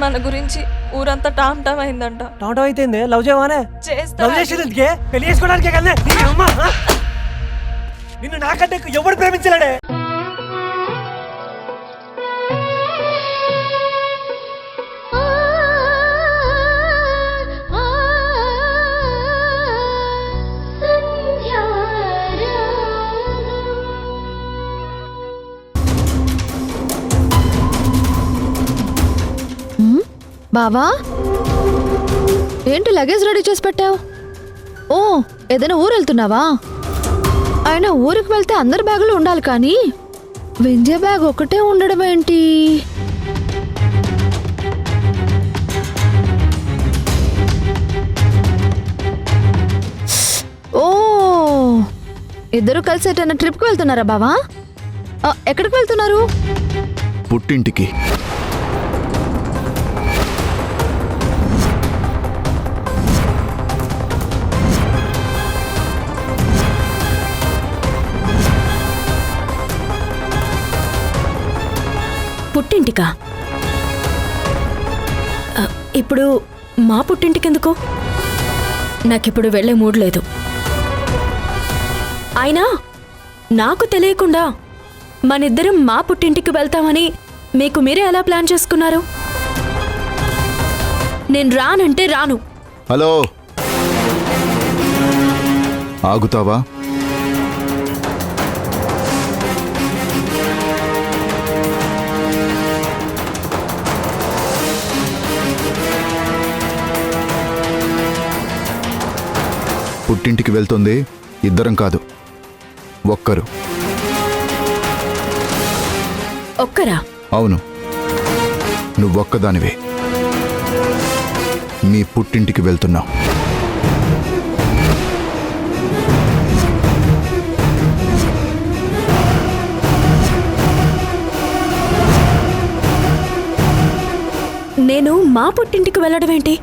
మన గురించి ఊరంతా టామ్ టామ్ అయిందంట. టాటో అయితే లవ్ చేయవానే? లవ్ చేసేందుకే పెళ్లి చేసుకోవడానికే కదా. నిన్ను నాకంటే ఎవడు ప్రేమించలేడే. బావా, ఏంటి లగేజ్ రెడీ చేసి పెట్టావు? ఓ, ఏదైనా ఊరు వెళ్తున్నావా? ఆయన ఊరికి వెళ్తే అందరి బ్యాగులు ఉండాలి కానీ వింజే బ్యాగ్ ఒకటే ఉండడం ఏంటి? ఓ, ఇద్దరు కలిసి ఎటైనా ట్రిప్కి వెళ్తున్నారా బావా? ఎక్కడికి వెళ్తున్నారు? పుట్టింటికి. పుట్టింటికా? ఇప్పుడు మా పుట్టింటికెందుకు? నాకిప్పుడు వెళ్లే మూడ్ లేదు. అయినా నాకు తెలియకుండా మనిద్దరం మా పుట్టింటికి వెళ్తామని మీకు మీరే ఎలా ప్లాన్ చేసుకున్నారు? నేను రానంటే రాను. హలో, ఆగుతావా? పుట్టింటికి వెళ్తుంది ఇద్దరం కాదు, ఒక్కరు. ఒక్కరా? అవును, నువ్వొక్కదానివే మీ పుట్టింటికి వెళ్తున్నావు. నేను మా పుట్టింటికి వెళ్ళడం ఏంటి?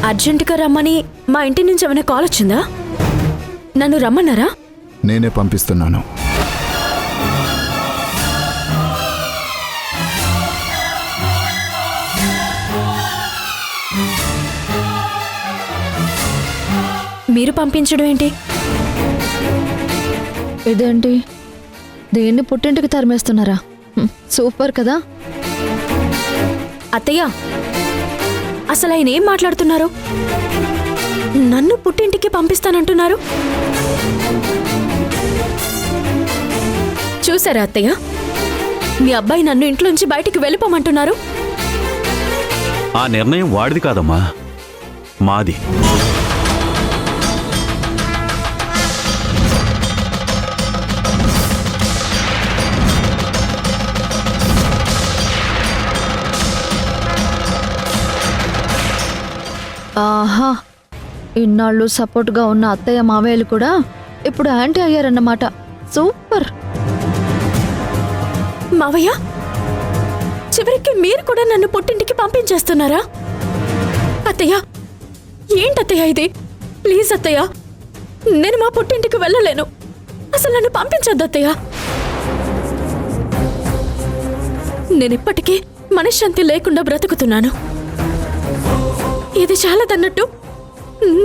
అర్జెంటుగా రమ్మని మా ఇంటి నుంచి ఏమైనా కాల్ వచ్చిందా? నన్ను రమ్మన్నారా? నేనే పంపిస్తున్నాను. మీరు పంపించడం ఏంటి? ఇదేంటి, దేన్ని పుట్టింటికి తరిమేస్తున్నారా? సూపర్ కదా. అత్తయ్య, అసలు ఆయన ఏం మాట్లాడుతున్నారు? నన్ను పుట్టింటికి పంపిస్తానంటున్నారు. చూసారా అత్తయ్య, మీ అబ్బాయి నన్ను ఇంట్లోంచి బయటికి వెళ్ళిపోమంటున్నారు. ఆ నిర్ణయం వాడిది కాదమ్మా, మాది. ఆహా, ఇన్నాళ్ళు సపోర్ట్గా ఉన్న అత్తయ్య మావయ్యలు కూడా ఇప్పుడు యాంటీ అయ్యారన్నమాట. సూపర్. మావయ్య, చివరికి మీరు కూడా నన్ను పుట్టింటికి పంపించేస్తున్నారా? అత్తయ్య, ఏంటత్తయ్య ఇది? ప్లీజ్ అత్తయ్య, నేను మా పుట్టింటికి వెళ్ళలేను. అసలు నన్ను పంపించొద్దు అత్తయ్య. నేనిప్పటికీ మనశ్శాంతి లేకుండా బ్రతుకుతున్నాను. ఇది చాలదన్నట్టు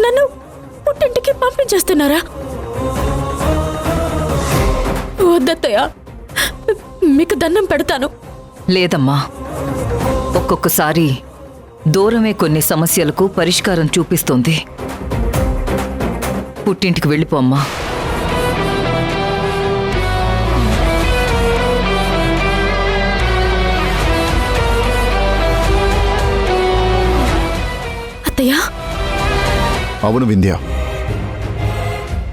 నన్ను పుట్టింటికి పంపించేస్తున్నారా? వద్దత్తయ్య, మీకు దండం పెడతాను. లేదమ్మా, ఒక్కొక్కసారి దూరమే కొన్ని సమస్యలకు పరిష్కారం చూపిస్తుంది. పుట్టింటికి వెళ్ళిపోమ్మా. అత్తయ్య, అవును వింధ్య,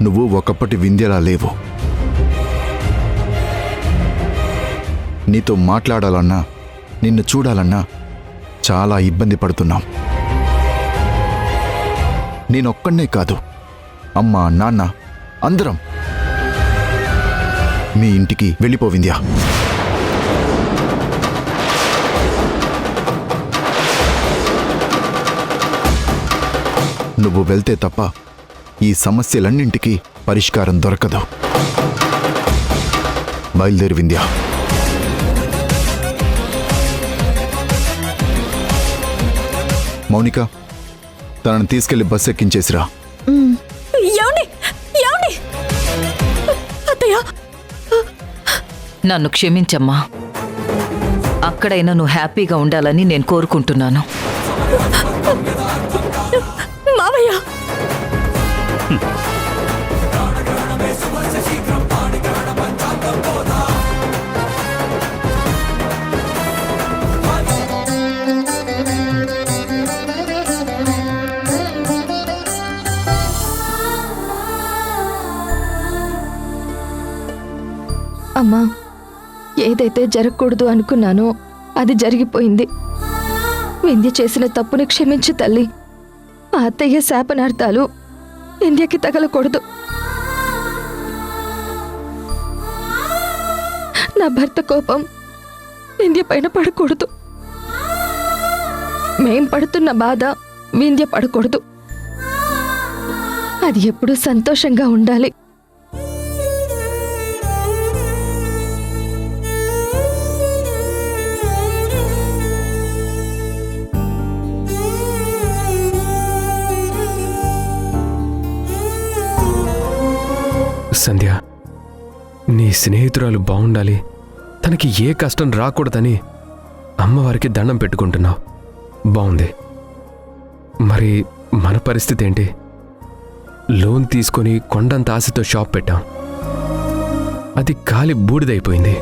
నువ్వు ఒకప్పటి వింధ్యలా లేవు. నీతో మాట్లాడాలన్నా నిన్ను చూడాలన్నా చాలా ఇబ్బంది పడుతున్నాం. నేనొక్కడే కాదు, అమ్మ నాన్న అందరం మీ ఇంటికి వెళ్ళిపో వింధ్య. నువ్వు వెళ్తే తప్ప ఈ సమస్యలన్నింటికీ పరిష్కారం దొరకదు. బయలుదేరి వింధ్య. మౌనిక, తనని తీసుకెళ్లి బస్సు ఎక్కించేసిరా. ఏమండి ఏమండి అత్తయ్య నన్ను క్షమించమ్మా. అక్కడైనా నువ్వు హ్యాపీగా ఉండాలని నేను కోరుకుంటున్నాను. మావయ్య అమ్మా, ఏదైతే జరగకూడదు అనుకున్నానో అది జరిగిపోయింది. వింధ్య చేసిన తప్పుని క్షమించు తల్లి. ఆ అత్తయ్య శాపనార్థాలు వింధ్యకి తగలకూడదు. నా భర్త కోపం వింధ్య పైన పడకూడదు. మేం పడుతున్న బాధ వింధ్య పడకూడదు. అది ఎప్పుడూ సంతోషంగా ఉండాలి. సంధ్య, నీ స్నేహితురాలు బాగుండాలి, తనకి ఏ కష్టం రాకూడదని అమ్మవారికి దండం పెట్టుకుంటున్నావు. బాగుంది. మరి మన పరిస్థితి ఏంటి? లోన్ తీసుకొని కొండంత ఆశతో షాప్ పెట్టాం. అది కాలి బూడిదైపోయింది.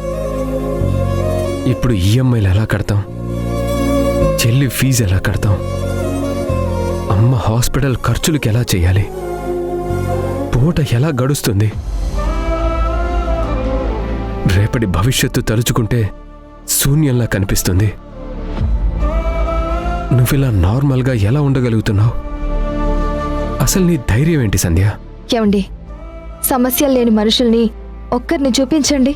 ఇప్పుడు ఈఎంఐలు ఎలా కడతాం? చెల్లి ఫీజు ఎలా కడతాం? అమ్మ హాస్పిటల్ ఖర్చులకి ఎలా చేయాలి? పూట ఎలా గడుస్తుంది? రేపటి భవిష్యత్తు తలుచుకుంటే శూన్యంలా కనిపిస్తుంది. నువ్విలా నార్మల్గా ఎలా ఉండగలుగుతున్నావు? అసలు నీ ధైర్యం ఏంటి సంధ్య? ఏమండి, సమస్యలు లేని మనుషుల్ని ఒక్కరిని చూపించండి.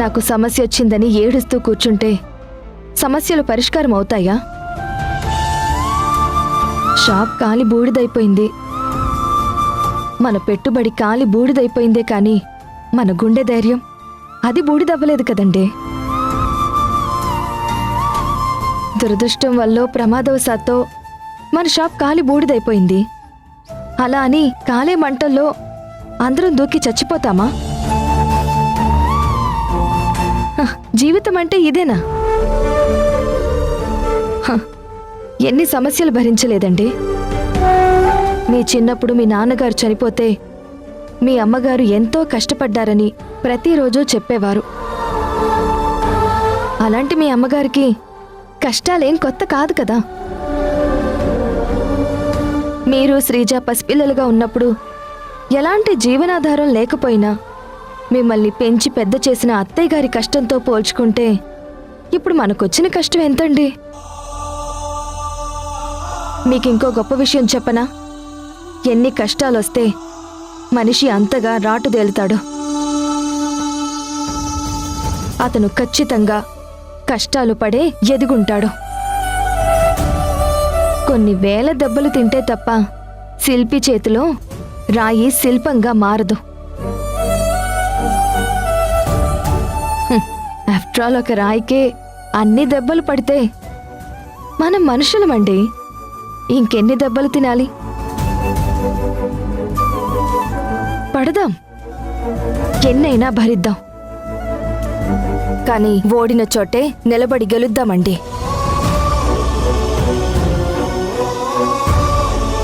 నాకు సమస్య వచ్చిందని ఏడుస్తూ కూర్చుంటే సమస్యలు పరిష్కారం అవుతాయా? షాప్ కాలి బూడిదైపోయింది. మన పెట్టుబడి కాలి బూడిదైపోయిందే కానీ మన గుండె ధైర్యం అది బూడిదవ్వలేదు కదండి. దురదృష్టం వల్ల ప్రమాదవశాత్తు మన షాప్ కాలి బూడిదైపోయింది. అలా అని కాలే మంటల్లో అందరం దూకి చచ్చిపోతామా? జీవితం అంటే ఇదేనా? ఎన్ని సమస్యలు భరించలేదండి. మీ చిన్నప్పుడు మీ నాన్నగారు చనిపోతే మీ అమ్మగారు ఎంతో కష్టపడ్డారని ప్రతిరోజు చెప్పేవారు. అలాంటి మీ అమ్మగారికి కష్టాలేం కొత్త కాదు కదా. మీరు శ్రీజ పసిపిల్లలుగా ఉన్నప్పుడు ఎలాంటి జీవనాధారం లేకపోయినా మిమ్మల్ని పెంచి పెద్ద చేసిన అత్తయ్య గారి కష్టంతో పోల్చుకుంటే ఇప్పుడు మనకొచ్చిన కష్టం ఎంతండి? మీకింకో గొప్ప విషయం చెప్పనా? ఎన్ని కష్టాలొస్తే మనిషి అంతగా రాటుదేలుతాడు. అతను ఖచ్చితంగా కష్టాలు పడే ఎదుగుంటాడు. కొన్ని వేల దెబ్బలు తింటే తప్ప శిల్పి చేతిలో రాయి శిల్పంగా మారదు. ఆఫ్టర్ ఆల్ ఒక రాయికే అన్ని దెబ్బలు పడితే మనం మనుషులమండి. ఇంకెన్ని దెబ్బలు తినాలి? పడదాం, ఎన్నైనా భరిద్దాం. కానీ ఓడిన చోటే నిలబడి గెలుద్దామండి.